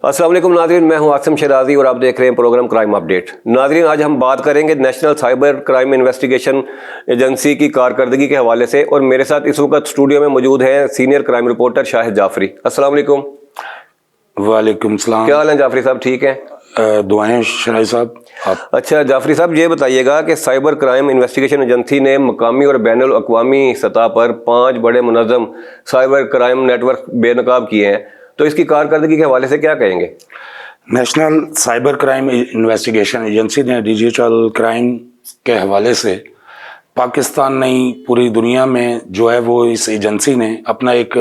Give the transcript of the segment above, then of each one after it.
السلام علیکم ناظرین، میں ہوں عاصم شیرازی اور آپ دیکھ رہے ہیں پروگرام کرائم اپڈیٹ۔ ناظرین، آج ہم بات کریں گے national cyber crime investigation agency کی کارکردگی کے حوالے سے، اور میرے ساتھ اس وقت اسٹوڈیو میں موجود ہیں سینئر کرائم رپورٹر شاہد جعفری۔ السلام علیکم۔ وعلیکم السلام۔ کیا حال ہیں جعفری صاحب؟ ٹھیک ہیں؟ دعائیں شرائع صاحب۔ اچھا جعفری صاحب، یہ بتائیے گا کہ سائبر کرائم انویسٹیگیشن ایجنسی نے مقامی اور بین الاقوامی سطح پر 5 بڑے منظم سائبر کرائم نیٹ ورک بے نقاب کیے ہیں، تو اس کی کارکردگی کے حوالے سے کیا کہیں گے؟ National cyber crime investigation agency نے ڈیجیٹل کرائم کے حوالے سے پاکستان نہیں پوری دنیا میں جو ہے وہ اس ایجنسی نے اپنا ایک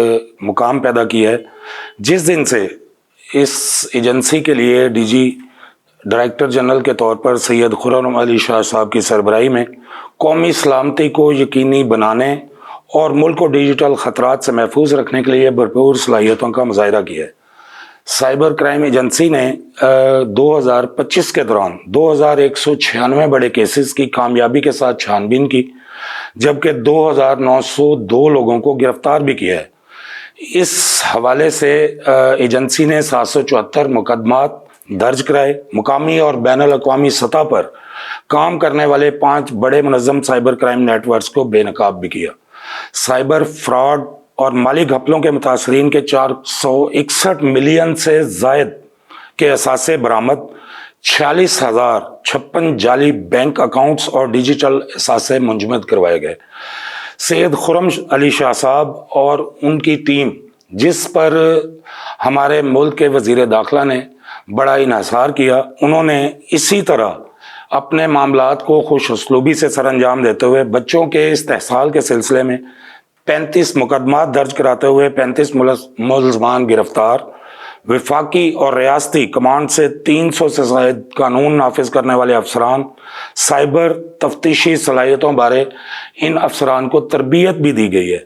مقام پیدا کیا ہے۔ جس دن سے اس ایجنسی کے لیے ڈی جی ڈائریکٹر جنرل کے طور پر سید خرم علی شاہ صاحب کی سربراہی میں قومی سلامتی کو یقینی بنانے اور ملک کو ڈیجیٹل خطرات سے محفوظ رکھنے کے لیے بھرپور صلاحیتوں کا مظاہرہ کیا ہے۔ سائبر کرائم ایجنسی نے 2025 کے دوران 2196 بڑے کیسز کی کامیابی کے ساتھ چھانبین کی، جبکہ 2902 لوگوں کو گرفتار بھی کیا ہے۔ اس حوالے سے ایجنسی نے 774 مقدمات درج کرائے، مقامی اور بین الاقوامی سطح پر کام کرنے والے 5 بڑے منظم سائبر کرائم نیٹ ورکس کو بے نقاب بھی کیا۔ سائبر فراڈ اور مالی گھپلوں کے متاثرین کے 461 ملین سے زائد کے اثاثے برآمد، 46,056 جعلی بینک اکاؤنٹس اور ڈیجیٹل اثاثے منجمد کروائے گئے۔ سید خرم علی شاہ صاحب اور ان کی ٹیم، جس پر ہمارے ملک کے وزیر داخلہ نے بڑا انحصار کیا، انہوں نے اسی طرح اپنے معاملات کو خوش اسلوبی سے سر انجام دیتے ہوئے بچوں کے استحصال کے سلسلے میں 35 مقدمات درج کراتے ہوئے 35 ملزمان گرفتار، وفاقی اور ریاستی کمانڈ سے 300 سے زائد قانون نافذ کرنے والے افسران، سائبر تفتیشی صلاحیتوں بارے ان افسران کو تربیت بھی دی گئی ہے۔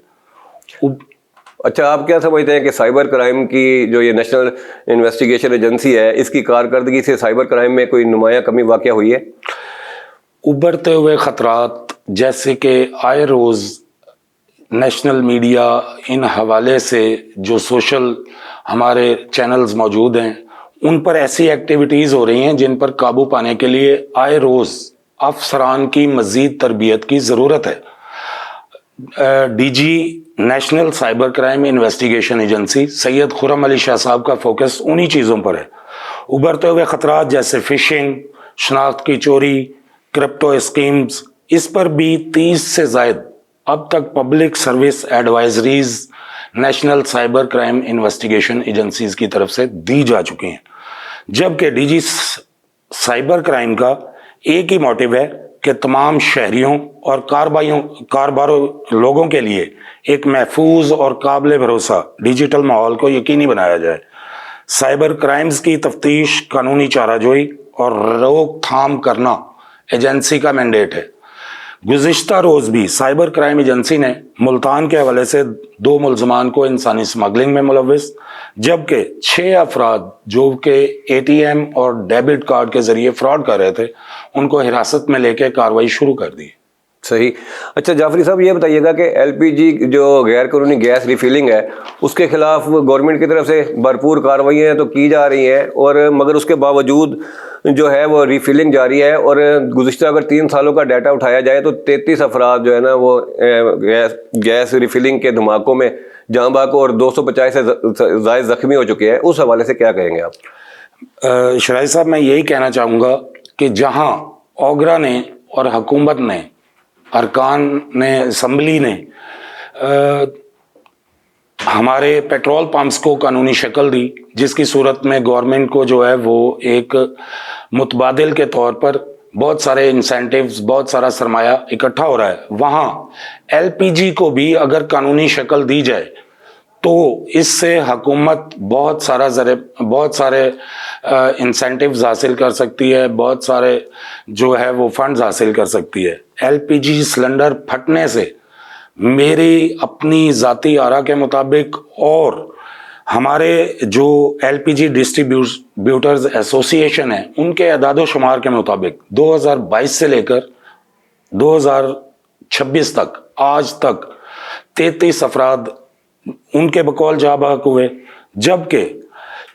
اچھا، آپ کیا سمجھتے ہیں کہ سائبر کرائم کی جو یہ نیشنل انویسٹیگیشن ایجنسی ہے، اس کی کارکردگی سے سائبر کرائم میں کوئی نمایاں کمی واقع ہوئی ہے؟ ابھرتے ہوئے خطرات جیسے کہ آئے روز نیشنل میڈیا ان حوالے سے جو سوشل ہمارے چینلز موجود ہیں، ان پر ایسی ایکٹیویٹیز ہو رہی ہیں جن پر قابو پانے کے لیے آئے روز افسران کی مزید تربیت کی ضرورت ہے۔ D G national cyber crime investigation agency Syed Khurram Ali Shah صاحب کا فوکس انہی چیزوں پر ہے۔ ابھرتے ہوئے خطرات جیسے فشنگ، شناخت کی چوری، کرپٹو اسکیمز، اس پر بھی 30 سے زائد اب تک public service advisories national cyber crime investigation agencies کی طرف سے دی جا چکی ہیں، جبکہ ڈی جی سائبر کرائم کا ایک ہی موٹیو ہے کہ تمام شہریوں اور کارباروں لوگوں کے لیے ایک محفوظ اور قابل بھروسہ ڈیجیٹل ماحول کو یقینی بنایا جائے۔ سائبر کرائمز کی تفتیش، قانونی چارہ جوئی اور روک تھام کرنا ایجنسی کا مینڈیٹ ہے۔ گزشتہ روز بھی سائبر کرائم ایجنسی نے ملتان کے حوالے سے 2 ملزمان کو انسانی اسمگلنگ میں ملوث، جبکہ 6 افراد جو کہ اے ٹی ایم اور ڈیبٹ کارڈ کے ذریعے فراڈ کر رہے تھے، ان کو حراست میں لے کے کارروائی شروع کر دی۔ صحیح۔ اچھا جعفری صاحب، یہ بتائیے گا کہ ایل پی جی جو غیر قانونی گیس ریفیلنگ ہے، اس کے خلاف گورنمنٹ کی طرف سے بھرپور کارروائیاں تو کی جا رہی ہیں، اور مگر اس کے باوجود جو ہے وہ ریفیلنگ جاری ہے، اور گزشتہ اگر 3 سالوں کا ڈیٹا اٹھایا جائے تو 33 افراد جو ہے نا وہ گیس ریفیلنگ کے دھماکوں میں جاں بحق اور 250 سے زائد زخمی ہو چکے ہیں۔ اس حوالے سے کیا کہیں گے آپ؟ شرائع صاحب، میں یہی کہنا چاہوں گا کہ جہاں اوگرا نے اور حکومت نے، ارکان نے، اسمبلی نے ہمارے پیٹرول پمپس کو قانونی شکل دی، جس کی صورت میں گورنمنٹ کو جو ہے وہ ایک متبادل کے طور پر بہت سارے انسینٹیوز، بہت سارا سرمایہ اکٹھا ہو رہا ہے، وہاں ایل پی جی کو بھی اگر قانونی شکل دی جائے تو اس سے حکومت بہت سارے انسینٹیوز حاصل کر سکتی ہے، بہت سارے جو ہے وہ فنڈز حاصل کر سکتی ہے۔ ایل پی جی سلنڈر پھٹنے سے میری اپنی ذاتی آرا کے مطابق اور ہمارے جو ایل پی جی ڈسٹریبیوٹرز ایسوسی ایشن ہے، ان کے اعداد و شمار کے مطابق 2022 سے لے کر 2026 تک آج تک 33 افراد ان کے بقول جاں بحق ہوئے، جبکہ